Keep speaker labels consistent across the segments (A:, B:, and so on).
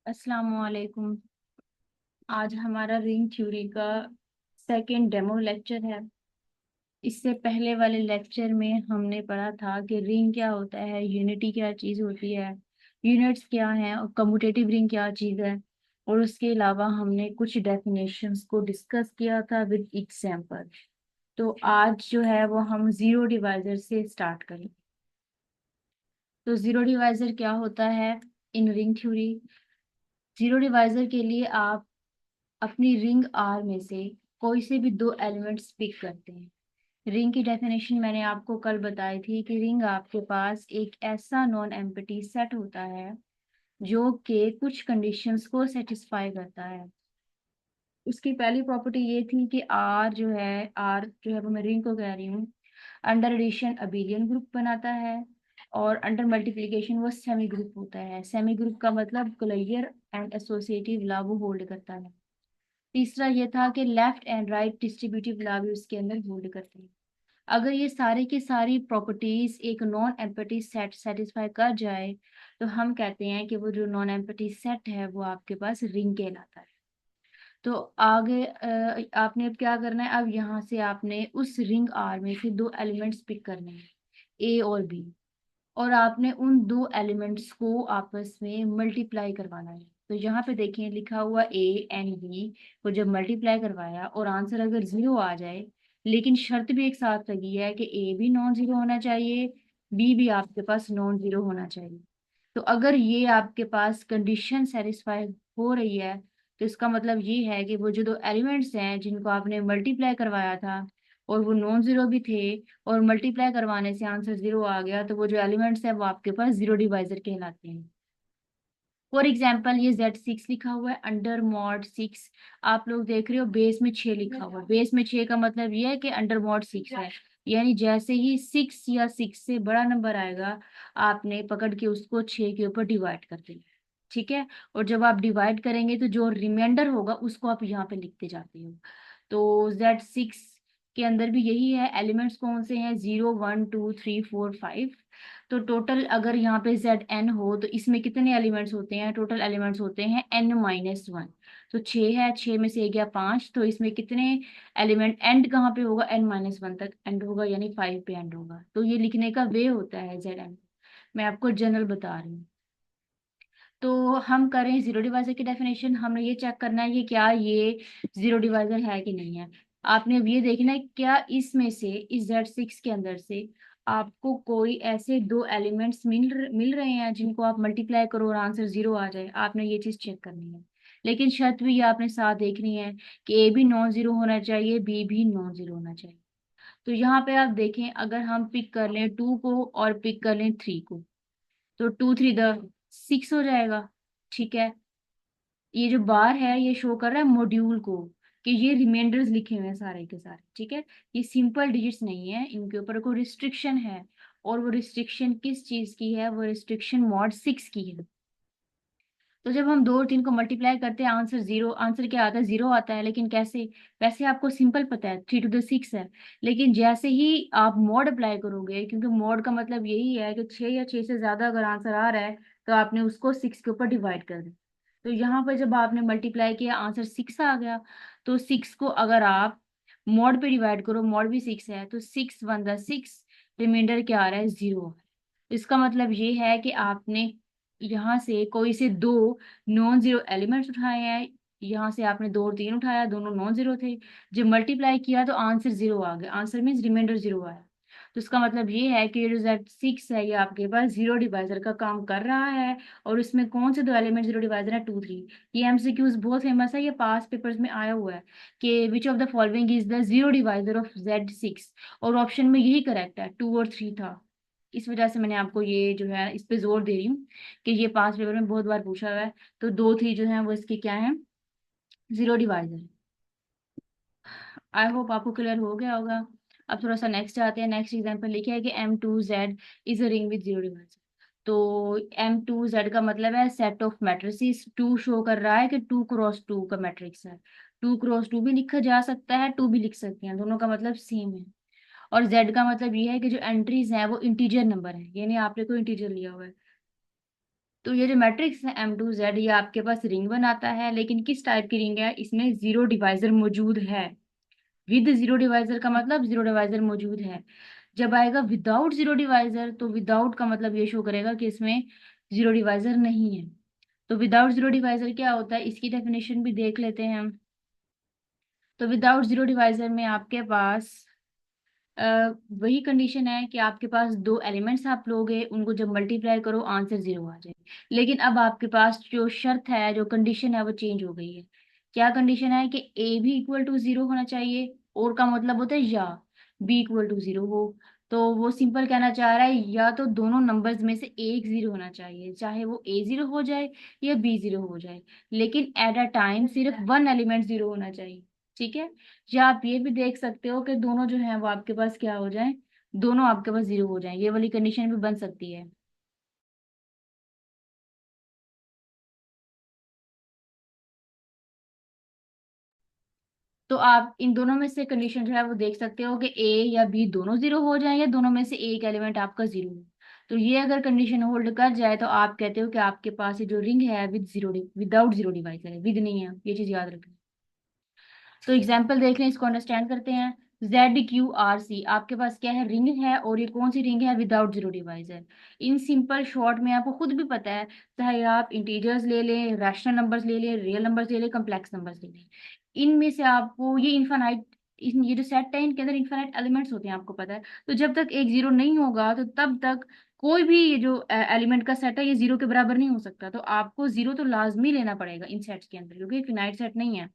A: अस्सलाम वालेकुम। आज हमारा रिंग थ्योरी का सेकंड डेमो लेक्चर है। इससे पहले वाले लेक्चर में हमने पढ़ा था कि रिंग क्या होता है, यूनिटी क्या चीज़ होती है, यूनिट्स क्या हैं और कम्यूटेटिव रिंग क्या चीज़ है। और उसके अलावा हमने कुछ डेफिनेशंस को डिस्कस किया था विद एग्जांपल। तो आज जो है वो हम जीरो डिवाइजर से स्टार्ट करें। तो जीरो डिवाइजर क्या होता है in ring theory? Zero divisor के लिए आप अपनी रिंग आर में से कोई से भी दो एलिमेंट्स पिक करते हैं। रिंग की डेफिनेशन मैंने आपको कल बताई थी कि रिंग आपके पास एक ऐसा नॉन एम्प्टी सेट होता है जो कि कुछ कंडीशंस को सेटिस्फाई करता है। उसकी पहली प्रॉपर्टी ये थी कि आर जो है वो मैं रिंग को कह रही हूँ, अंडर एडिशन अबेलियन ग्रुप बनाता है और अंडर मल्टीप्लिकेशन वो सेमी ग्रुप होता है। सेमी ग्रुप का मतलब क्लोजर एंड एसोसिएटिव लॉ वो होल्ड करता है। तीसरा ये था कि left and right distributive law भी उसके अंदर होल्ड करते हैं। अगर ये सारी की सारी प्रॉपर्टीज एक नॉन एम्पटी सेट सेटिस्फाई कर जाए तो हम कहते हैं कि वो जो नॉन एम्पटी सेट है वो आपके पास रिंग कहलाता है। तो आगे आपने अब क्या करना है, अब यहाँ से आपने उस रिंग आर में से दो एलिमेंट्स पिक करने हैं, ए और बी। और आपने उन दो एलिमेंट्स को आपस में मल्टीप्लाई करवाना है। तो यहाँ पे देखिए लिखा हुआ ए एंड बी को जब मल्टीप्लाई करवाया और आंसर अगर जीरो आ जाए, लेकिन शर्त भी एक साथ लगी है कि ए भी नॉन जीरो होना चाहिए, बी भी आपके पास नॉन जीरो होना चाहिए। तो अगर ये आपके पास कंडीशन सेटिस्फाई हो रही है तो इसका मतलब ये है कि वो जो दो एलिमेंट्स हैं जिनको आपने मल्टीप्लाई करवाया था और वो नॉन जीरो भी थे और मल्टीप्लाई करवाने से आंसर जीरो आ गया, तो वो जो एलिमेंट्स है वो आपके पास जीरो डिवाइजर कहलाते हैं। फॉर एग्जाम्पल ये Z6 लिखा हुआ है अंडर मॉड 6। आप लोग देख रहे हो बेस में 6 लिखा हुआ है। बेस में 6 का मतलब ये है कि अंडर मॉड 6 है। यानी जैसे ही 6 या 6 से बड़ा नंबर आएगा आपने पकड़ के उसको 6 के ऊपर डिवाइड कर देना। ठीक है। और जब आप डिवाइड करेंगे तो जो रिमाइंडर होगा उसको आप यहाँ पे लिखते जाते हो। तो Z6 के अंदर भी यही है। एलिमेंट्स कौन से हैं? 0 1 2 3 4 5। तो टोटल अगर यहाँ पे Zn हो तो इसमें कितने एलिमेंट्स होते हैं? टोटल एलिमेंट्स होते हैं n-1। तो 6 है, 6 में से एक गया 5, तो इसमें कितने एलिमेंट? एंड कहाँ पे होगा? n-1 तक एंड होगा, यानी 5 पे एंड होगा। तो ये लिखने का वे होता है Zn। मैं आपको जनरल बता रही हूँ। तो हम करें जीरो डिवाइजर की डेफिनेशन। हमने ये चेक करना है कि क्या ये जीरो डिवाइजर है कि नहीं है। आपने अब ये देखना है क्या इसमें से, इस Z6 के अंदर से आपको कोई ऐसे दो एलिमेंट्स मिल रहे हैं जिनको आप मल्टीप्लाई करो और आंसर जीरो आ जाए। आपने ये चीज चेक करनी है। लेकिन शर्त भी ये आपने साथ देखनी है कि ए भी नॉन जीरो होना चाहिए, बी भी नॉन जीरो होना चाहिए। तो यहाँ पे आप देखें, अगर हम पिक कर लें 2 को और पिक कर लें 3 को, तो 2 3 6 हो जाएगा। ठीक है। ये जो बार है ये शो कर रहा है मॉड्यूल को, कि ये रिमाइंडर्स लिखे हुए हैं सारे के सारे। ठीक है। ये सिंपल डिजिट्स नहीं है, इनके ऊपर कोई रिस्ट्रिक्शन है। और वो रिस्ट्रिक्शन किस चीज की है? वो रिस्ट्रिक्शन मॉड 6 की है। तो जब हम 2 और 3 को मल्टीप्लाई करते हैं आंसर जीरो, आंसर क्या आता है? जीरो आता है। लेकिन कैसे? वैसे आपको सिंपल पता है 3 to the 6 है। लेकिन जैसे ही आप मॉड अप्लाई करोगे, क्योंकि मॉड का मतलब यही है कि 6 या 6 से ज्यादा अगर आंसर आ रहा है तो आपने उसको 6 के ऊपर डिवाइड कर दिया। तो यहाँ पर जब आपने मल्टीप्लाई किया आंसर 6 आ गया। तो 6 को अगर आप मॉड पे डिवाइड करो, मॉड भी 6 है, तो 6 1 the 6, रिमाइंडर क्या आ रहा है? जीरो। इसका मतलब ये है कि आपने यहाँ से कोई से दो नॉन जीरो एलिमेंट्स उठाए हैं। यहाँ से आपने 2 और 3 उठाया, दोनों नॉन जीरो थे। जब मल्टीप्लाई किया तो आंसर जीरो आ गया। आंसर मीन्स रिमाइंडर जीरो आया। तो इसका मतलब ये है कि ये जो Z6 है ये आपके पास जीरो डिवाइजर का काम कर रहा है। और उसमें कौन से दो एलिमेंट जीरो डिवाइजर है? 2 3। ये एमसीक्यूज बहुत फेमस है, ये पास पेपर्स में आया हुआ है कि which of the following is the zero divisor of Z6। और ऑप्शन में यही करेक्ट है, 2 और 3 था। इस वजह से मैंने आपको ये जो है इस पे जोर दे रही हूँ कि ये पास पेपर में बहुत बार पूछा हुआ है। तो 2 3 जो है वो इसके क्या है? Zero divisor. आई होप आपको क्लियर हो गया होगा। अब थोड़ा सा नेक्स्ट आते हैं। नेक्स्ट एग्जांपल लिखा है कि M2Z is a ring with zero divisor. तो M2Z का मतलब है set of matrices. To show कर रहा है कि 2 क्रॉस 2 का मैट्रिक्स है। 2 क्रॉस 2 भी लिखा जा सकता है, 2 भी लिख सकते हैं, दोनों का मतलब सेम है। और Z का मतलब ये है कि जो एंट्रीज हैं वो इंटीजर नंबर है, यानी आपने कोई इंटीजर लिया हुआ है। तो ये जो मैट्रिक्स है M2Z, ये आपके पास रिंग बनाता है, लेकिन किस टाइप की रिंग है, इसमें जीरो डिवाइजर मौजूद है। विद जीरो डिवाइजर का मतलब जीरो डिवाइजर मौजूद है। जब आएगा विदाउट जीरो डिवाइजर, तो विदाउट का मतलब ये शो करेगा कि इसमें जीरो डिवाइजर नहीं है। तो विदाउट जीरो डिवाइजर क्या होता है, इसकी डेफिनेशन भी देख लेते हैं हम। तो विदाउट जीरो डिवाइजर में आपके पास अ, वही कंडीशन है कि आपके पास दो एलिमेंट्स आप लोगे, उनको जब मल्टीप्लाई करो आंसर जीरो आ जाए। लेकिन अब आपके पास जो शर्त है, जो कंडीशन है, वो चेंज हो गई है। क्या कंडीशन है कि ए भी इक्वल टू जीरो होना चाहिए, और का मतलब होता है या बी इक्वल टू जीरो हो। तो वो सिंपल कहना चाह रहा है या तो दोनों नंबर्स में से एक जीरो होना चाहिए, चाहे वो ए जीरो हो जाए या बी जीरो हो जाए, लेकिन एट अ टाइम सिर्फ वन एलिमेंट जीरो होना चाहिए। ठीक है। या आप ये भी देख सकते हो कि दोनों जो है वो आपके पास क्या हो जाए, दोनों आपके पास जीरो हो जाए, ये वाली कंडीशन भी बन सकती है। तो आप इन दोनों में से कंडीशन जो है वो देख सकते हो कि ए या बी दोनों जीरो हो जाए, या दोनों में से एक एलिमेंट आपका जीरो हो। तो ये अगर कंडीशन होल्ड कर जाए, तो आप कहते हो कि आपके पास ये जो रिंग है with zero, without zero divisor है, विद नहीं है, ये चीज याद रखना। तो एग्जाम्पल देख लें, इसको अंडरस्टैंड करते हैं। ZQRC आपके पास क्या है, रिंग है, और ये कौन सी रिंग है, without zero divisor. In simple short में आपको खुद भी पता है, चाहे आप इंटीजर्स ले लें, रैशनल नंबर्स ले लें, रियल नंबर्स ले लें, कम्प्लेक्स नंबर्स ले लें, इनमें से आपको ये इनफाइनाइट, ये जो सेट है इनके अंदर इनफाइनाइट एलिमेंट्स होते हैं, आपको पता है। तो जब तक एक जीरो नहीं होगा, तो तब तक कोई भी ये जो एलिमेंट का सेट है ये जीरो के बराबर नहीं हो सकता। तो आपको जीरो तो लाजमी लेना पड़ेगा इन सेट्स के अंदर, क्योंकि फिनाइट सेट नहीं है।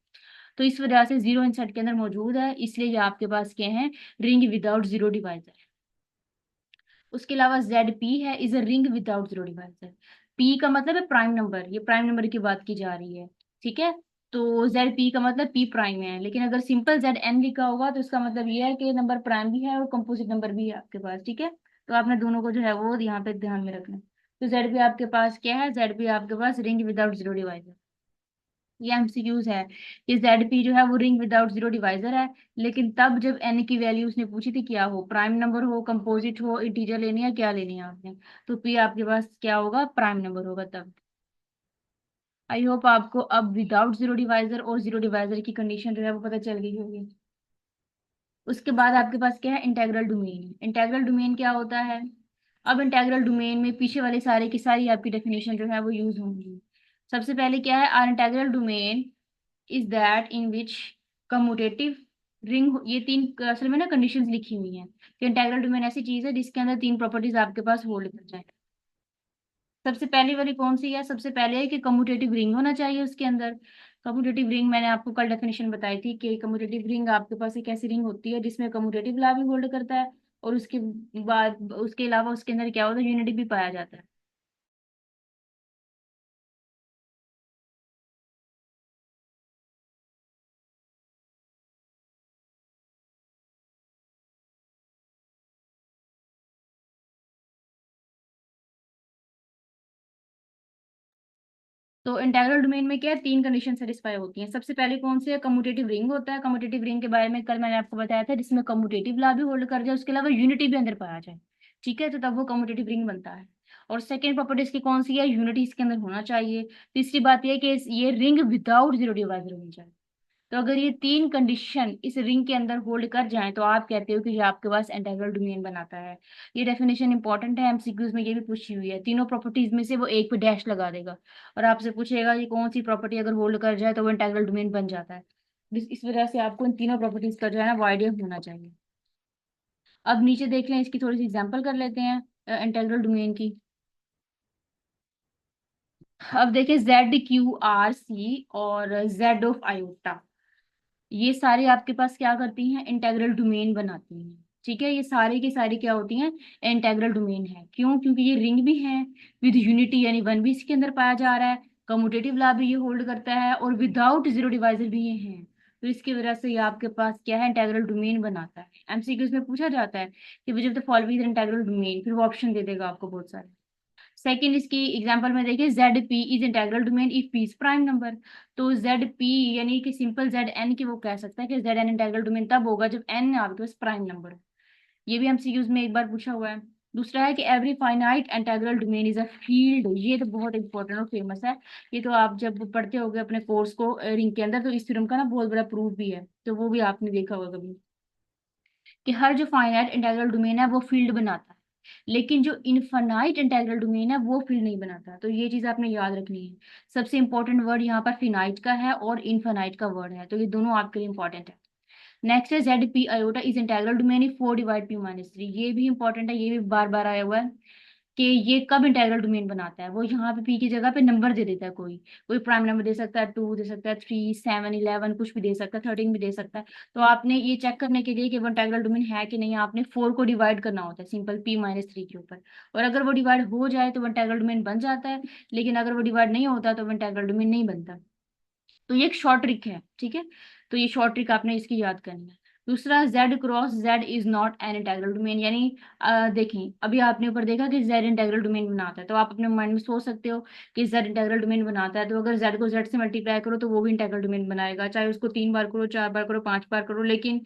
A: तो इस वजह से जीरो इन सेट के अंदर मौजूद है, इसलिए ये आपके पास क्या है, रिंग विदाउट जीरो डिवाइजर। उसके अलावा ZP है, is a ring without zero divisor. P का मतलब है प्राइम नंबर, ये प्राइम नंबर की बात की जा रही है। ठीक है। तो ZP का मतलब P प्राइम है, लेकिन अगर सिंपल ZN लिखा होगा तो इसका मतलब ये है कि नंबर प्राइम भी है और कंपोजिट नंबर भी है आपके पास। ठीक है। तो आपने दोनों को जो है वो यहाँ पे ध्यान में रखना है। तो ZP आपके पास क्या है, ZP आपके पास रिंग विदाउट जीरो डिवाइजर। ये एमसीक्यूज है कि ZP जो है वो रिंग विदाउट जीरो डिवाइजर है, लेकिन तब जब n की वैल्यू उसने पूछी थी क्या हो, प्राइम नंबर हो, कंपोजिट हो, इंटीजर लेनी है, क्या लेनी है आपने, तो P आपके पास क्या होगा, प्राइम नंबर होगा तब। आई होप आपको अब विदाउट जीरो डिवाइजर और जीरो डिवाइजर की कंडीशन जो है वो पता चल गई होगी। उसके बाद आपके पास क्या है, इंटेग्रल डोमेन। इंटेग्रल डोमेन क्या होता है, अब इंटेग्रल डोमेन में पीछे वाले सारे की सारी आपकी डेफिनेशन जो है वो यूज होंगी। सबसे पहले क्या है, R integral domain is that in which commutative ring, ये तीन असल में ना कंडीशंस लिखी हुई हैं कि इंटीग्रल डोमेन ऐसी चीज है जिसके अंदर तीन प्रॉपर्टीज आपके पास होल्ड कर जाए। सबसे पहली वाली कौन सी है, सबसे पहले है कि कम्यूटेटिव रिंग होना चाहिए उसके अंदर। कम्यूटेटिव रिंग मैंने आपको कल डेफिनेशन बताई थी कि कम्यूटेटिव रिंग आपके पास एक ऐसी रिंग होती है जिसमें कम्यूटेटिव लॉ भी होल्ड करता है, और उसके बाद उसके अलावा उसके अंदर क्या होता है, यूनिटी भी पाया जाता है। तो इंटीग्रल डोमेन में क्या है, तीन कंडीशन सेटिस्फाई होती हैं। सबसे पहले कौन सी है, कम्यूटेटिव रिंग होता है। कम्यूटेटिव रिंग के बारे में कल मैंने आपको बताया था, जिसमें कम्यूटेटिव लॉ भी होल्ड कर जाए, उसके अलावा यूनिटी भी अंदर पाया जाए। ठीक है। तो तब वो कम्यूटेटिव रिंग बनता है। और सेकेंड प्रॉपर्टी इसकी कौन सी है, यूनिटी इसके अंदर होना चाहिए। तीसरी बात यह है कि ये रिंग विदाउट जीरो डिवाइजर होनी चाहिए। तो अगर ये तीन कंडीशन इस रिंग के अंदर होल्ड कर जाएं, तो आप कहते हो कि ये आपके पास इंटीग्रल डोमेन बनाता है। ये डेफिनेशन इंपॉर्टेंट है, एमसीक्यूज में ये भी पूछी हुई है। तीनों प्रॉपर्टीज में से वो एक पे डैश लगा देगा, और आपसे पूछेगा ये कौन सी प्रॉपर्टी अगर होल्ड कर जाए तो वो इंटीग्रल डोमेन बन जाता है। इस वजह से आपको इन तीनों प्रॉपर्टीज का जो है ना वो आइडिया होना चाहिए। अब नीचे देख लें, इसकी थोड़ी सी एग्जाम्पल कर लेते हैं इंटीग्रल डोमेन की। अब देखिए ZQRC और Z ऑफ आयोटा, ये सारे आपके पास क्या करती हैं, इंटेग्रल डोमेन बनाती हैं। ठीक है। ये सारी की सारी क्या होती हैं, इंटेग्रल डोमेन है। क्यों, क्योंकि ये रिंग भी है, विद यूनिटी यानी वन भी इसके अंदर पाया जा रहा है, कम्यूटेटिव लॉ भी ये होल्ड करता है, और विदाउट जीरो डिवाइजर भी ये है। तो इसकी वजह से ये आपके पास क्या है, इंटेग्रल डोमेन बनाता है। एमसीक्यूज में पूछा जाता है कि which of the following integral domain, फिर वो ऑप्शन दे देगा आपको बहुत सारे। सेकंड इसकी एग्जांपल में देखिए, ZP is integral domain if P is prime number. तो ZP यानी कि सिंपल ZN की वो कह सकता है कि ZN इंटीग्रल डोमेन तब होगा जब N आपके पास प्राइम नंबर हो। ये भी एमसीक्यूज में एक बार पूछा हुआ है। दूसरा है कि every finite integral domain is a field. ये तो बहुत इंपॉर्टेंट और फेमस है। ये तो आप जब पढ़ते होगे अपने कोर्स को रिंग के अंदर, तो इस थ्योरम का ना बहुत बड़ा प्रूफ भी है, तो वो भी आपने देखा होगा कभी, कि हर जो फाइनाइट इंटीग्रल डोमेन है वो फील्ड बनाता है, लेकिन जो इनफाइनाइट इंटीग्रल डोमेन है वो फील्ड नहीं बनाता। तो ये चीज आपने याद रखनी है। सबसे इंपॉर्टेंट वर्ड यहाँ पर फिनाइट का है और इनफाइनाइट का वर्ड है, तो ये दोनों आपके लिए इंपॉर्टेंट है। नेक्स्ट है Z P iota is integral domain if 4 divide p - 3। ये भी इंपॉर्टेंट है, ये भी बार बार आया हुआ है कि ये कब इंटीग्रल डोमेन बनाता है। वो यहाँ पे p की जगह पे नंबर दे देता है, कोई कोई प्राइम नंबर दे सकता है, 2 दे सकता है, 3, 7, 11, कुछ भी दे सकता है, 13 भी दे सकता है। तो आपने ये चेक करने के लिए कि वो इंटीग्रल डोमेन है कि नहीं, आपने 4 को डिवाइड करना होता है सिंपल p - 3 के ऊपर। और अगर वो डिवाइड हो जाए तो वो इंटीग्रल डोमेन बन जाता है, लेकिन अगर वो डिवाइड नहीं होता तो वो इंटीग्रल डोमेन नहीं बनता। तो ये एक शॉर्ट ट्रिक है, ठीक है। तो ये शॉर्ट ट्रिक आपने इसकी याद करनी है। दूसरा, Z cross Z is not an integral domain, यानी देखें अभी आपने ऊपर देखा कि जेड इंटीग्रल डोमेन बनाता है, तो आप अपने माइंड में सोच सकते हो कि जेड इंटीग्रल डोमेन बनाता है, तो अगर जेड को जेड से मल्टीप्लाई करो तो वो भी इंटीग्रल डोमेन बनाएगा, चाहे उसको 3 बार करो, 4 बार करो, 5 बार करो, लेकिन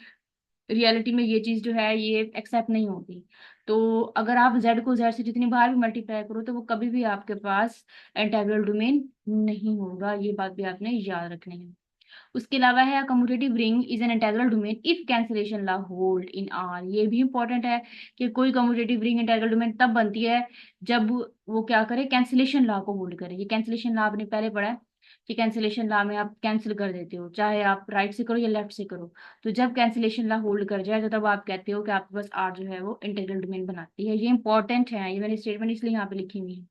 A: रियलिटी में ये चीज जो है ये एक्सेप्ट नहीं होती। तो अगर आप जेड को जेड से जितनी बार भी मल्टीप्लाई करो तो वो कभी भी आपके पास इंटीग्रल डोमेन नहीं होगा। ये बात भी आपने याद रखनी है। उसके अलावा है commutative ring is an integral domain if cancellation law hold in are. ये भी इंपॉर्टेंट है कि कोई कम्यूटेटिव रिंग इंटीग्रल डोमेन तब बनती है जब वो क्या करे, कैंसिलेशन लॉ को होल्ड करे। ये कैंसिलेशन लॉ आपने पहले पढ़ा है कि कैंसिलेशन लॉ में आप कैंसिल कर देते हो, चाहे आप राइट से करो या लेफ्ट से करो। तो जब कैंसिलेशन लॉ होल्ड कर जाए तो तब आप कहते हो कि आपके पास आर जो है वो इंटीग्रल डोमेन बनाती है। ये इंपॉर्टेंट है, ये मैंने स्टेटमेंट इसलिए यहाँ पे लिखी हुई है।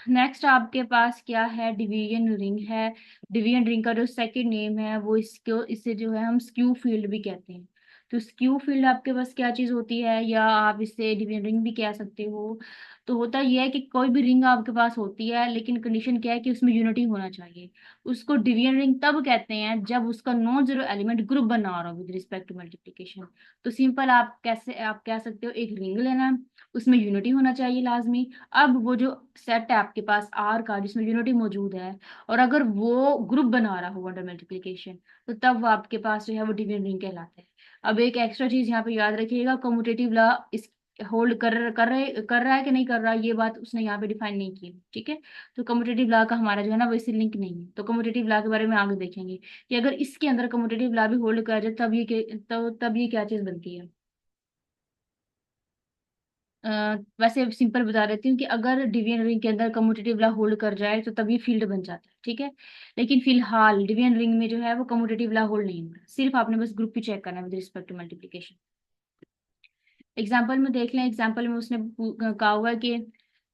A: नेक्स्ट आपके पास क्या है, डिवीजन रिंग है। डिवीजन रिंग का जो सेकंड नेम है वो इसको, इससे जो है हम स्क्यू फील्ड भी कहते हैं। तो स्क्यू फील्ड आपके पास क्या चीज होती है, या आप इसे डिवीजन रिंग भी कह सकते हो। तो होता यह है कि कोई भी रिंग आपके पास होती है, लेकिन कंडीशन क्या है कि उसमें यूनिटी होना चाहिए। उसको डिवीजन रिंग तब कहते हैं जब उसका नॉन जीरो एलिमेंट ग्रुप बना रहा हो विद रिस्पेक्ट टू मल्टीप्लिकेशन। तो सिंपल आप कैसे आप कह सकते हो, एक रिंग लेना है, उसमें यूनिटी होना चाहिए लाजमी। अब वो जो सेट है आपके पास आर का जिसमें यूनिटी मौजूद है, और अगर वो ग्रुप बना रहा हो अंडर मल्टीप्लिकेशन, तो तब वो आपके पास जो है वो डिवीजन रिंग कहलाता है। अब एक एक्स्ट्रा चीज यहाँ पे याद रखिएगा, कम्यूटेटिव लॉ इस होल्ड कर रहा है कि नहीं कर रहा, ये बात उसने यहाँ पे डिफाइन नहीं की, ठीक है। तो कम्यूटेटिव लॉ का हमारा जो है ना वो इससे लिंक नहीं है। तो कम्यूटेटिव लॉ के बारे में आगे देखेंगे कि अगर इसके अंदर कम्यूटेटिव लॉ भी होल्ड कर जाए तब ये क्या चीज बनती है। अ, वैसे सिंपल बता देती हूँ कि अगर डिवीजन रिंग के अंदर कम्यूटेटिव लॉ होल्ड कर जाए तो तभी फील्ड बन जाता है, ठीक है। लेकिन फिलहाल डिवीजन रिंग में जो है वो कम्यूटेटिव लॉ होल्ड नहीं होगा, सिर्फ आपने बस ग्रुप ही चेक करना है with respect to multiplication. Example में देख लें, एग्जाम्पल में उसने कहा हुआ है कि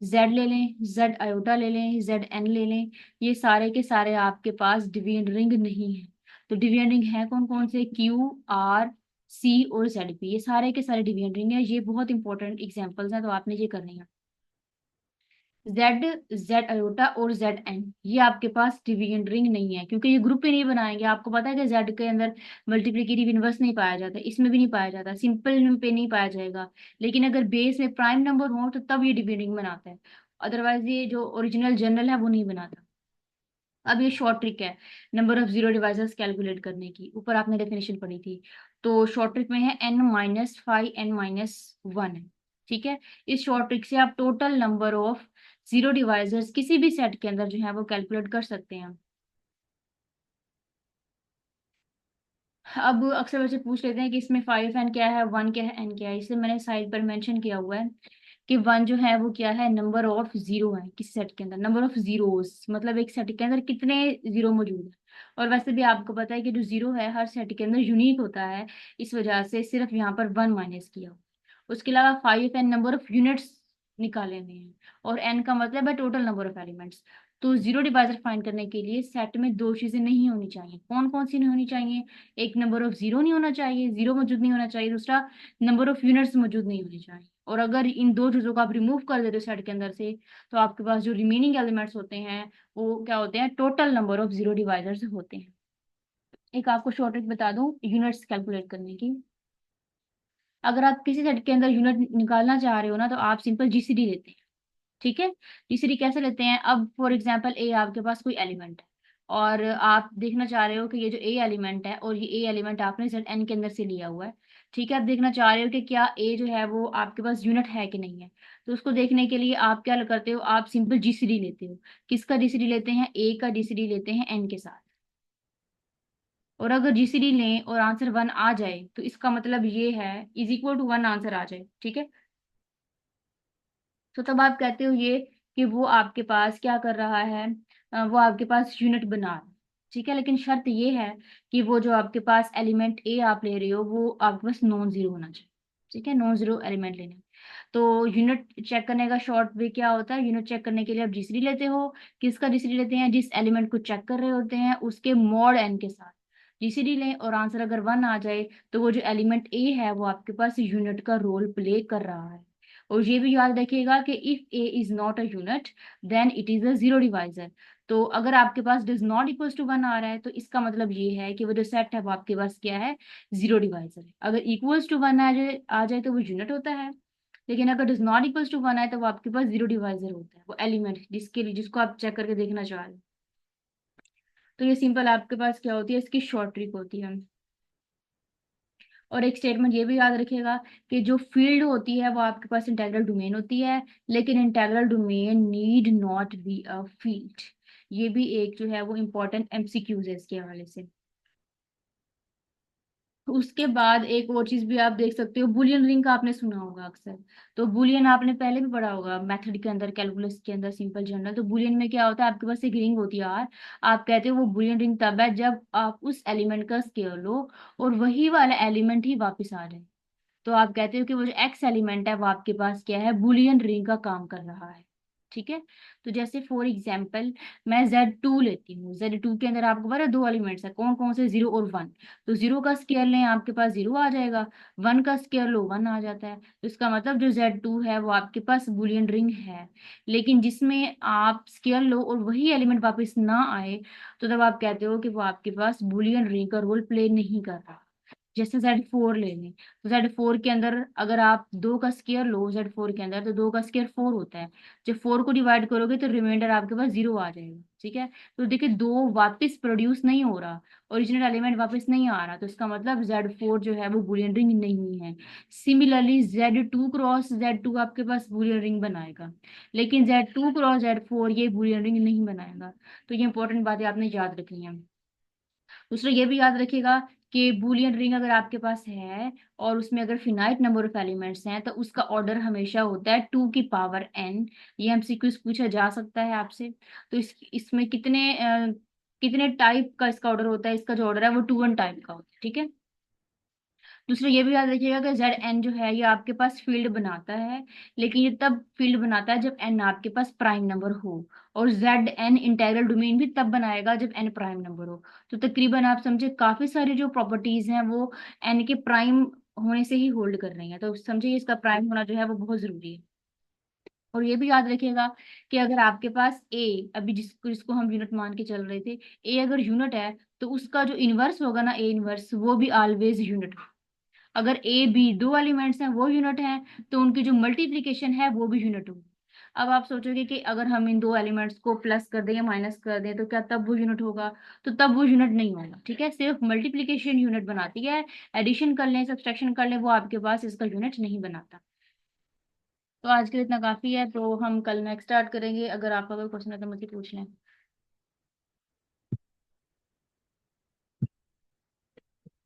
A: जेड ले लें, जेड आयोटा ले लें, जेड एन ले लें, ये सारे के सारे आपके पास डिवीजन रिंग नहीं है। तो डिवीजन रिंग है कौन कौन से, क्यू, आर, सी और जेड पी, ये सारे के सारे डिवीजन रिंग है। ये बहुत इंपॉर्टेंट एग्जाम्पल्स हैं, तो आपने ये करनी है। जेड, जेड अयोटा और जेड एन, ये आपके पास डिवीजन रिंग नहीं है, क्योंकि ये ग्रुप ही नहीं बनाएंगे। आपको पता है कि जेड के अंदर मल्टीप्लिकेटिव इनवर्स नहीं पाया जाता, इसमें भी नहीं पाया जाता, सिंपल पे नहीं पाया जाएगा। लेकिन अगर बेस में प्राइम नंबर हो तो तब ये डिवीजन रिंग बनाता है, अदरवाइज ये जो ओरिजिनल जनरल है वो नहीं बनाता। अब ये शॉर्ट ट्रिक है number of zero divisors calculate करने की, ऊपर आपने डेफिनेशन पढ़ी थी। तो शॉर्ट ट्रिक में है n - 5 n - 1 है, ठीक है। इस शॉर्ट ट्रिक से आप total number of zero divisors किसी भी सेट के अंदर जो है वो कैलकुलेट कर सकते हैं। अब अक्सर बच्चे पूछ लेते हैं कि इसमें 5n क्या है, 1 क्या है, n क्या है। इसलिए मैंने साइड पर मेंशन किया हुआ है कि 1 जो है वो क्या है, नंबर ऑफ जीरो है किसी सेट के अंदर, नंबर ऑफ जीरोस मतलब एक सेट के अंदर कितने जीरो मौजूद है। और वैसे भी आपको पता है कि जो जीरो है हर सेट के अंदर यूनिक होता है, इस वजह से सिर्फ यहाँ पर 1 माइनस किया हुआ। उसके अलावा 5n नंबर ऑफ यूनिट्स निकाले हुए हैं, और n का मतलब है टोटल नंबर ऑफ एलिमेंट्स। तो जीरो डिवाइजर फाइंड करने के लिए सेट में दो चीजें नहीं होनी चाहिए, कौन कौन सी नहीं होनी चाहिए, एक नंबर ऑफ जीरो नहीं होना चाहिए, जीरो मौजूद नहीं होना चाहिए, दूसरा नंबर ऑफ यूनिट्स मौजूद नहीं होनी चाहिए। और अगर इन दो चीजों को आप रिमूव कर देते हो सेट के अंदर से, तो आपके पास जो रिमेनिंग एलिमेंट्स होते हैं वो क्या होते हैं, total number of zero divisors होते हैं। एक आपको शॉर्ट ट्रिक बता दूं यूनिट्स कैलकुलेट करने की। अगर आप किसी सेट के अंदर यूनिट निकालना चाह रहे हो ना, तो आप सिंपल जीसीडी लेते हैं, ठीक है। जीसीडी कैसे लेते हैं, अब फॉर एग्जांपल ए आपके पास कोई एलिमेंट है, और आप देखना चाह रहे हो कि ये जो ए एलिमेंट है और ये ए एलिमेंट आपने जेड एन के अंदर से लिया हुआ है, ठीक है, आप देखना चाह रहे हो कि क्या ए जो है वो आपके पास यूनिट है कि नहीं है। तो उसको देखने के लिए आप क्या करते हो, आप सिंपल जीसीडी लेते हो। किसका जीसीडी लेते हैं, ए का जीसीडी लेते हैं एन के साथ। और अगर जीसीडी लें और आंसर 1 आ जाए तो इसका मतलब ये है इज इक्वल टू 1 आंसर आ जाए, ठीक है। तो तब आप कहते हो ये कि वो आपके पास क्या कर रहा है, वो आपके पास यूनिट बना रहा है, ठीक है। लेकिन शर्त ये है कि वो जो आपके पास एलिमेंट ए आप ले रहे हो वो आपके पास नॉन जीरो होना चाहिए, ठीक है, नॉन जीरो एलिमेंट लेने। तो यूनिट चेक करने का शॉर्ट वे क्या होता है, यूनिट चेक करने के लिए आप जीसीडी लेते हो। किसका जीसीडी लेते हैं, जिस एलिमेंट को चेक कर रहे होते हैं उसके मॉड एन के साथ जीसीडी लें, और आंसर अगर 1 आ जाए तो वो जो एलिमेंट ए है वो आपके पास यूनिट का रोल प्ले कर रहा है। और ये भी याद रखिएगा कि if A is not a unit then it is a zero divisor. तो अगर आपके पास डज नॉट इक्वल्स टू 1 आ रहा है तो इसका मतलब ये है कि वो जो सेट है वो आपके पास क्या है, जीरो डिवाइजर है। अगर इक्वल्स टू 1 आ जाए तो वो यूनिट होता है। लेकिन अगर डज नॉट इक्वल्स टू 1 आए तो वो आपके पास जीरो डिवाइजर होता है, वो एलिमेंट जिसके लिए जिसको आप चेक करके देखना चाह रहे हो। तो ये सिंपल आपके पास क्या होती है, इसकी शॉर्ट ट्रिक होती है। और एक स्टेटमेंट ये भी याद रखिएगा कि जो फील्ड होती है वो आपके पास इंटेग्रल डोमेन होती है, लेकिन integral domain need not be a field. ये भी एक जो है वो इम्पोर्टेंट एमसीक्यूज है इसके हवाले से। उसके बाद एक और चीज भी आप देख सकते हो, बुलियन रिंग का आपने सुना होगा अक्सर। तो बुलियन आपने पहले भी पढ़ा होगा मेथड के अंदर, कैलकुलस के अंदर, सिंपल जनरल। तो बुलियन में क्या होता है, आपके पास एक रिंग होती है यार। आप कहते हो वो बुलियन रिंग तब है जब आप उस एलिमेंट का स्केयर लो और वही वाला एलिमेंट ही वापस आ जाए। तो आप कहते हो कि वो जो एक्स एलिमेंट है वो आपके पास क्या है, बुलियन रिंग का काम कर रहा है, ठीक है। तो जैसे फॉर एग्जाम्पल मैं Z2 लेती हूँ, Z2 के अंदर आपको पता है दो एलिमेंट्स है, कौन कौन से, 0 और 1। तो 0 का स्केयर लें आपके पास 0 आ जाएगा, 1 का स्केयर लो 1 आ जाता है। तो इसका मतलब जो Z2 है वो आपके पास बुलियन रिंग है। लेकिन जिसमें आप स्केयर लो और वही एलिमेंट वापस ना आए तो तब आप कहते हो कि वो आपके पास बुलियन रिंग का रोल प्ले नहीं कर रहा। जैसे Z4 ले लें, तो Z4 के अंदर अगर आप 2 का स्केयर लो Z4 के अंदर तो 2 का स्केयर 4 होता है। जब 4 को डिवाइड करोगे तो रिमाइंडर आपके पास 0 आ जाएगा, ठीक है। तो देखिए 2 वापस प्रोड्यूस नहीं हो रहा, ओरिजिनल एलिमेंट वापस नहीं आ रहा, तो इसका मतलब Z4 जो है वो बुलियन रिंग नहीं है। सिमिलरली Z2 क्रॉस Z2 आपके पास बुलियन रिंग बनाएगा, लेकिन Z2 क्रॉस Z4 ये बुलियन रिंग नहीं बनाएगा। तो ये इंपॉर्टेंट बातें आपने याद रखनी है। दूसरा ये भी याद रखिएगा कि बूलियन रिंग अगर आपके पास है और उसमें अगर फिनाइट नंबर ऑफ एलिमेंट्स हैं तो उसका ऑर्डर हमेशा होता है 2 की पावर n। ये एमसीक्यूज पूछा जा सकता है आपसे। तो इसमें कितने टाइप का इसका ऑर्डर होता है, इसका जो ऑर्डर है वो 2n टाइप का होता है, ठीक है। दूसरा ये भी याद रखिएगा कि Zn जो है ये आपके पास फील्ड बनाता है, लेकिन ये तब फील्ड बनाता है जब n आपके पास प्राइम नंबर हो। और Zn इंटीग्रल डोमेन भी तब बनाएगा जब n प्राइम नंबर हो। तो तकरीबन आप समझे काफी सारी जो प्रॉपर्टीज हैं वो n के प्राइम होने से ही होल्ड कर रही हैं। तो समझिए इसका प्राइम होना जो है वो बहुत जरूरी है। और ये भी याद रखिएगा कि अगर आपके पास a, अभी जिसको जिसको हम यूनिट मान के चल रहे थे, a अगर यूनिट है तो उसका जो इनवर्स होगा ना, a इनवर्स, वो भी ऑलवेज यूनिट। अगर ए बी दो एलिमेंट्स हैं वो यूनिट हैं तो उनकी जो मल्टीप्लीकेशन है वो भी यूनिट होगी। अब आप सोचोगे कि अगर हम इन दो एलिमेंट्स को प्लस कर दें या माइनस कर दें तो क्या तब वो यूनिट होगा, तो तब वो यूनिट नहीं होगा, ठीक है। सिर्फ मल्टीप्लीकेशन यूनिट बनाती है, एडिशन कर लें सब्सट्रैक्शन कर लें वो आपके पास इसका यूनिट नहीं बनाता। तो आज के लिए इतना काफी है, तो हम कल नेक्स्ट स्टार्ट करेंगे। अगर आपका कोई क्वेश्चन है तो मुझसे पूछ लें।